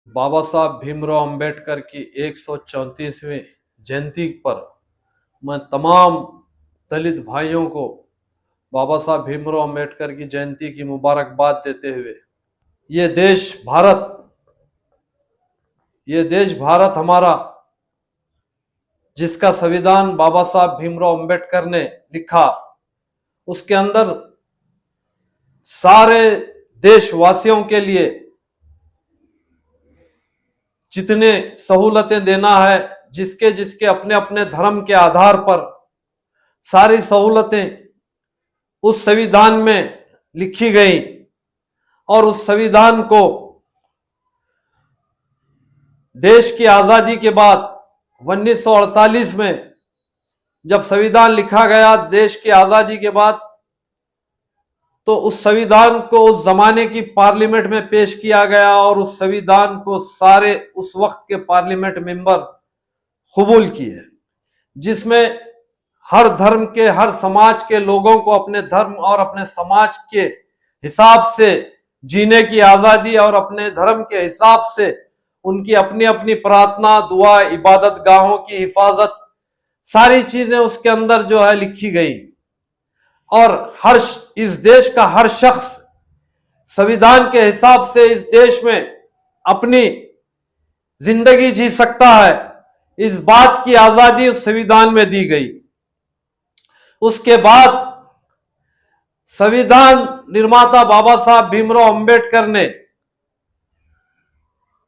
बाबा साहब भीमराव अंबेडकर की 134वीं जयंती पर मैं तमाम दलित भाइयों को बाबा साहब भीमराव अंबेडकर की जयंती की मुबारकबाद देते हुए ये देश भारत हमारा, जिसका संविधान बाबा साहब भीमराव अंबेडकर ने लिखा, उसके अंदर सारे देशवासियों के लिए जितने सहूलतें देना है, जिसके जिसके अपने अपने धर्म के आधार पर सारी सहूलतें उस संविधान में लिखी गई। और उस संविधान को देश की आजादी के बाद 1948 में जब संविधान लिखा गया देश की आजादी के बाद, तो उस संविधान को उस जमाने की पार्लियामेंट में पेश किया गया और उस संविधान को सारे उस वक्त के पार्लियामेंट मेंबर कबूल किए, जिसमें हर धर्म के, हर समाज के लोगों को अपने धर्म और अपने समाज के हिसाब से जीने की आजादी और अपने धर्म के हिसाब से उनकी अपनी अपनी प्रार्थना, दुआ, इबादत गाहों की हिफाजत, सारी चीजें उसके अंदर जो है लिखी गई। और इस देश का हर शख्स संविधान के हिसाब से इस देश में अपनी जिंदगी जी सकता है, इस बात की आजादी उस संविधान में दी गई। उसके बाद संविधान निर्माता बाबा साहब भीमराव अंबेडकर ने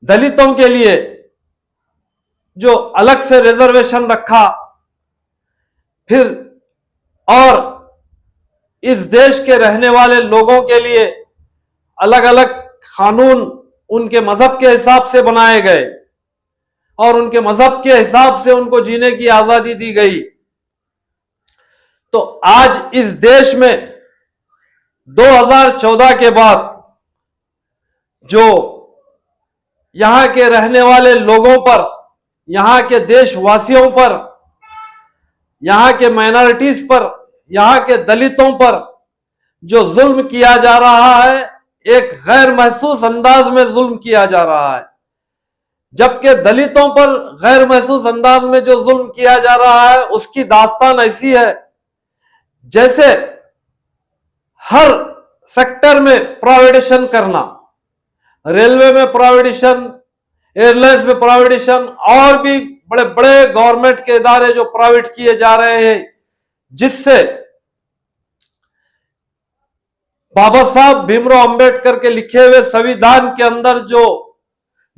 दलितों के लिए जो अलग से रिजर्वेशन रखा, फिर और इस देश के रहने वाले लोगों के लिए अलग अलग कानून उनके मजहब के हिसाब से बनाए गए और उनके मजहब के हिसाब से उनको जीने की आजादी दी गई। तो आज इस देश में 2014 के बाद जो यहां के रहने वाले लोगों पर, यहां के देशवासियों पर, यहां के माइनॉरिटीज पर, यहां के दलितों पर जो जुल्म किया जा रहा है, एक गैर महसूस अंदाज में जुल्म किया जा रहा है। जबकि दलितों पर गैर महसूस अंदाज में जो जुल्म किया जा रहा है, उसकी दास्तान ऐसी है जैसे हर सेक्टर में प्राइवेटाइजेशन करना, रेलवे में प्राइवेटाइजेशन, एयरलाइंस में प्राइवेटाइजेशन, और भी बड़े बड़े गवर्नमेंट के इदारे जो प्राइवेट किए जा रहे हैं, जिससे बाबा साहब भीमराव अंबेडकर के लिखे हुए संविधान के अंदर जो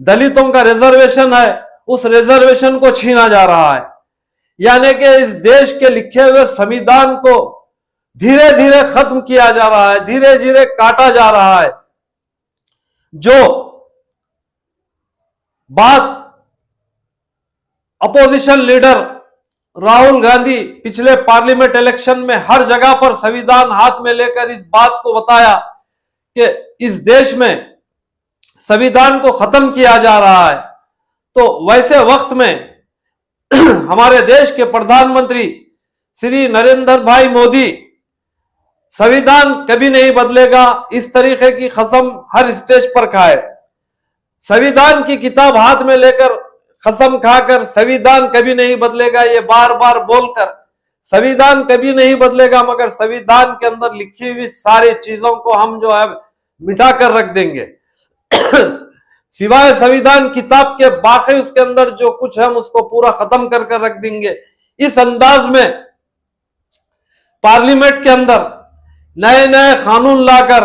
दलितों का रिजर्वेशन है, उस रिजर्वेशन को छीना जा रहा है। यानी कि इस देश के लिखे हुए संविधान को धीरे धीरे खत्म किया जा रहा है, धीरे धीरे काटा जा रहा है। जो बात अपोजिशन लीडर राहुल गांधी पिछले पार्लियामेंट इलेक्शन में हर जगह पर संविधान हाथ में लेकर इस बात को बताया कि इस देश में संविधान को खत्म किया जा रहा है, तो वैसे वक्त में हमारे देश के प्रधानमंत्री श्री नरेंद्र भाई मोदी संविधान कभी नहीं बदलेगा इस तरीके की कसम हर स्टेज पर खाए। संविधान की किताब हाथ में लेकर कसम खाकर संविधान कभी नहीं बदलेगा, ये बार बार बोलकर संविधान कभी नहीं बदलेगा, मगर संविधान के अंदर लिखी हुई सारी चीजों को हम जो है मिटा कर रख देंगे। सिवाय संविधान किताब के बाकी उसके अंदर जो कुछ है हम उसको पूरा खत्म कर रख देंगे। इस अंदाज में पार्लियामेंट के अंदर नए नए कानून लाकर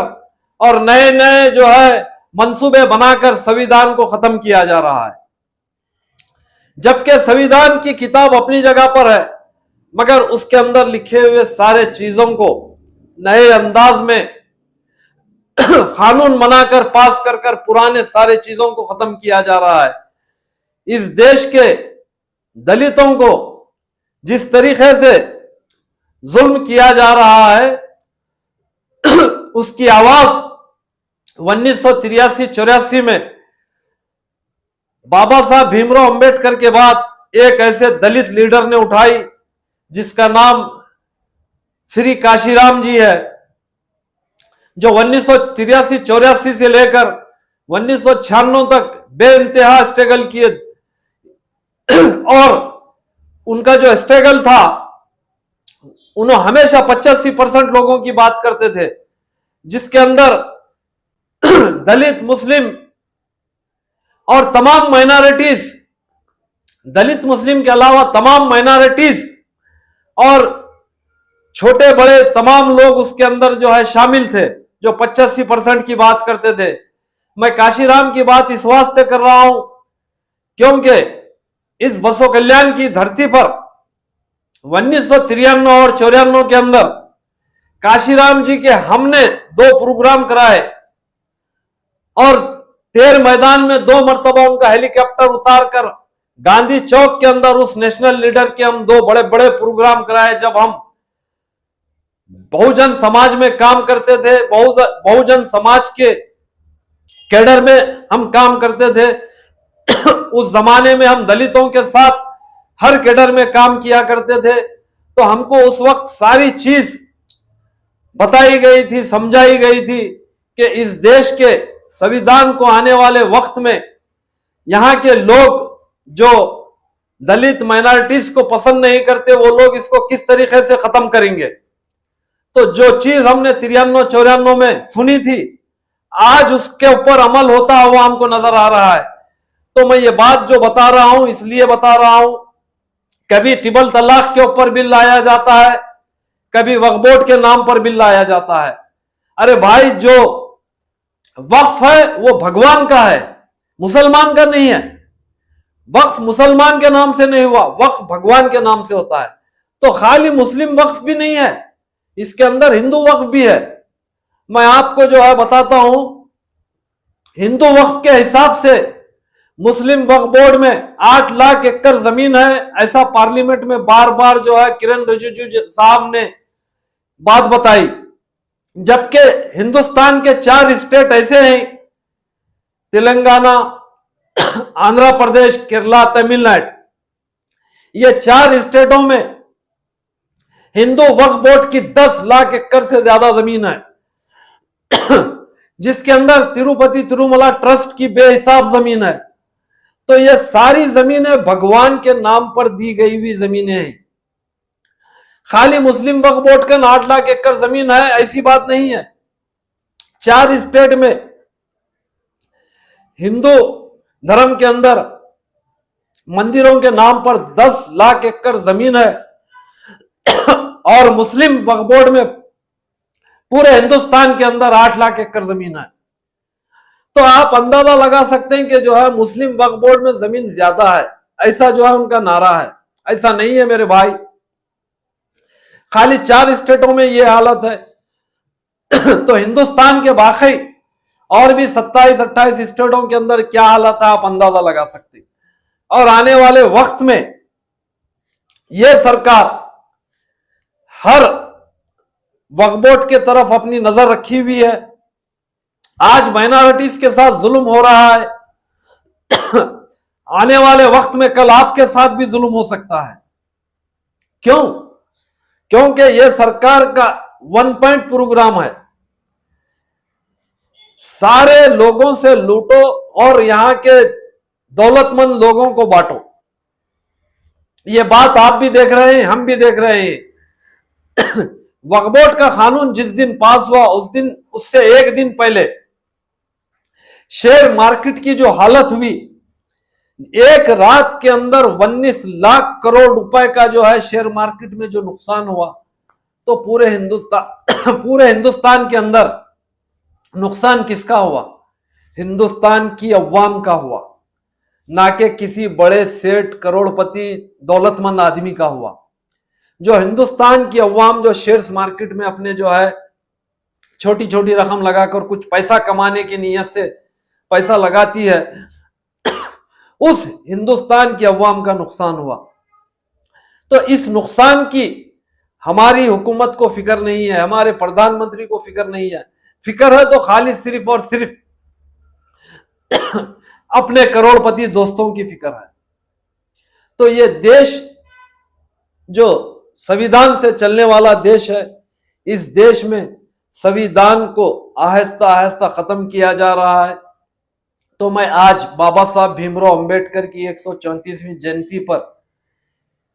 और नए नए जो है मंसूबे बनाकर संविधान को खत्म किया जा रहा है। जबकि संविधान की किताब अपनी जगह पर है, मगर उसके अंदर लिखे हुए सारे चीजों को नए अंदाज में कानून बनाकर पास कर पुराने सारे चीजों को खत्म किया जा रहा है। इस देश के दलितों को जिस तरीके से जुल्म किया जा रहा है, उसकी आवाज 1983-84 में बाबा साहब भीमराव अंबेडकर के बाद एक ऐसे दलित लीडर ने उठाई जिसका नाम श्री काशीराम जी है, जो 1983-84 से लेकर 1996 तक बेइंतहा स्ट्रगल किए और उनका जो स्ट्रगल था, उन्होंने हमेशा 85% लोगों की बात करते थे, जिसके अंदर दलित, मुस्लिम और तमाम माइनॉरिटीज, दलित मुस्लिम के अलावा तमाम माइनॉरिटीज और छोटे बड़े तमाम लोग उसके अंदर जो है शामिल थे, जो 85% की बात करते थे। मैं काशीराम की बात इस वास्ते कर रहा हूं क्योंकि इस बसो कल्याण की धरती पर 1993 और 94 के अंदर काशीराम जी के हमने 2 प्रोग्राम कराए और तेर मैदान में 2 मरतबा उनका हेलीकॉप्टर उतारकर गांधी चौक के अंदर उस नेशनल लीडर के हम 2 बड़े बड़े प्रोग्राम कराए। जब हम बहुजन समाज में काम करते थे, बहुजन समाज के कैडर में हम काम करते थे, उस जमाने में हम दलितों के साथ हर कैडर में काम किया करते थे, तो हमको उस वक्त सारी चीज बताई गई थी, समझाई गई थी कि इस देश के संविधान को आने वाले वक्त में यहां के लोग जो दलित माइनॉरिटीज को पसंद नहीं करते, वो लोग इसको किस तरीके से खत्म करेंगे। तो जो चीज हमने 93-94 में सुनी थी, आज उसके ऊपर अमल होता हुआ हमको नजर आ रहा है। तो मैं ये बात जो बता रहा हूं इसलिए बता रहा हूं, कभी ट्रिपल तलाक के ऊपर बिल लाया जाता है, कभी वक्फ बोर्ड के नाम पर बिल लाया जाता है। अरे भाई, जो वक्फ है वो भगवान का है, मुसलमान का नहीं है। वक्फ मुसलमान के नाम से नहीं हुआ, वक्फ भगवान के नाम से होता है। तो खाली मुस्लिम वक्फ भी नहीं है, इसके अंदर हिंदू वक्फ भी है। मैं आपको जो है बताता हूं, हिंदू वक्फ के हिसाब से मुस्लिम वक्फ बोर्ड में 8 लाख एकड़ जमीन है, ऐसा पार्लियामेंट में बार बार जो है किरण रिजिजू साहब ने बात बताई। जबकि हिंदुस्तान के 4 स्टेट ऐसे हैं, तेलंगाना, आंध्र प्रदेश, केरला, तमिलनाडु, ये 4 स्टेटों में हिंदू वक्फ बोर्ड की 10 लाख एकड़ से ज्यादा जमीन है, जिसके अंदर तिरुपति तिरुमला ट्रस्ट की बेहिसाब जमीन है। तो ये सारी जमीनें भगवान के नाम पर दी गई हुई जमीनें हैं। खाली मुस्लिम वक्फ बोर्ड का 8 लाख एकड़ जमीन है ऐसी बात नहीं है। 4 स्टेट में हिंदू धर्म के अंदर मंदिरों के नाम पर 10 लाख एकड़ जमीन है और मुस्लिम वक्फ बोर्ड में पूरे हिंदुस्तान के अंदर 8 लाख एकड़ जमीन है। तो आप अंदाजा लगा सकते हैं कि जो है मुस्लिम वक्फ बोर्ड में जमीन ज्यादा है, ऐसा जो है उनका नारा है। ऐसा नहीं है मेरे भाई, खाली 4 स्टेटों में यह हालत है। तो हिंदुस्तान के बाकी और भी 27-28 स्टेटों के अंदर क्या हालत है आप अंदाजा लगा सकते हैं। और आने वाले वक्त में यह सरकार हर वक्फ बोर्ड के तरफ अपनी नजर रखी हुई है। आज माइनॉरिटीज के साथ जुल्म हो रहा है, आने वाले वक्त में कल आपके साथ भी जुल्म हो सकता है। क्यों? क्योंकि यह सरकार का 1 पॉइंट प्रोग्राम है, सारे लोगों से लूटो और यहां के दौलतमंद लोगों को बांटो। यह बात आप भी देख रहे हैं, हम भी देख रहे हैं। वक्फ बोर्ड का कानून जिस दिन पास हुआ उस दिन, उससे 1 दिन पहले शेयर मार्केट की जो हालत हुई, एक रात के अंदर 19 लाख करोड़ रुपए का जो है शेयर मार्केट में जो नुकसान हुआ, तो पूरे हिंदुस्तान के अंदर नुकसान किसका हुआ? हिंदुस्तान की अवाम का हुआ, ना कि किसी बड़े सेठ, करोड़पति, दौलतमंद आदमी का हुआ। जो हिंदुस्तान की अवाम जो शेयर्स मार्केट में अपने जो है छोटी छोटी रकम लगाकर कुछ पैसा कमाने की नीयत से पैसा लगाती है, उस हिंदुस्तान की अवाम का नुकसान हुआ। तो इस नुकसान की हमारी हुकूमत को फिक्र नहीं है, हमारे प्रधानमंत्री को फिक्र नहीं है। फिक्र है तो खाली सिर्फ और सिर्फ अपने करोड़पति दोस्तों की फिक्र है। तो ये देश जो संविधान से चलने वाला देश है, इस देश में संविधान को आहिस्ता आहिस्ता खत्म किया जा रहा है। तो मैं आज बाबा साहब भीमराव अंबेडकर की 134वीं जयंती पर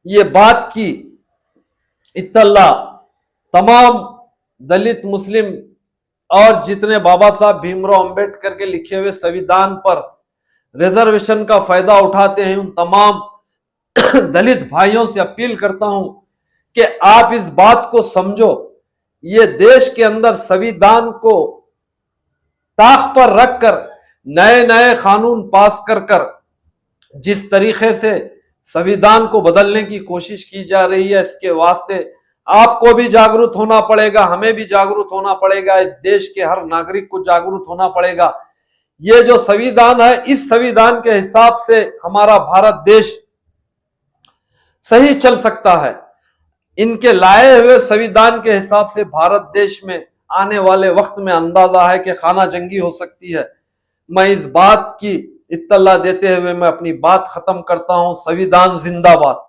ये बात की इत्तला तमाम दलित मुस्लिम और जितने बाबा साहब भीमराव अंबेडकर के लिखे हुए संविधान पर रिजर्वेशन का फायदा उठाते हैं, उन तमाम दलित भाइयों से अपील करता हूं कि आप इस बात को समझो। ये देश के अंदर संविधान को ताक पर रखकर नए नए कानून पास कर कर जिस तरीके से संविधान को बदलने की कोशिश की जा रही है, इसके वास्ते आपको भी जागरूक होना पड़ेगा, हमें भी जागरूक होना पड़ेगा, इस देश के हर नागरिक को जागरूक होना पड़ेगा। ये जो संविधान है, इस संविधान के हिसाब से हमारा भारत देश सही चल सकता है। इनके लाए हुए संविधान के हिसाब से भारत देश में आने वाले वक्त में अंदाजा है कि खाना जंगी हो सकती है। मैं इस बात की इत्तला देते हुए मैं अपनी बात खत्म करता हूं। संविधान जिंदाबाद।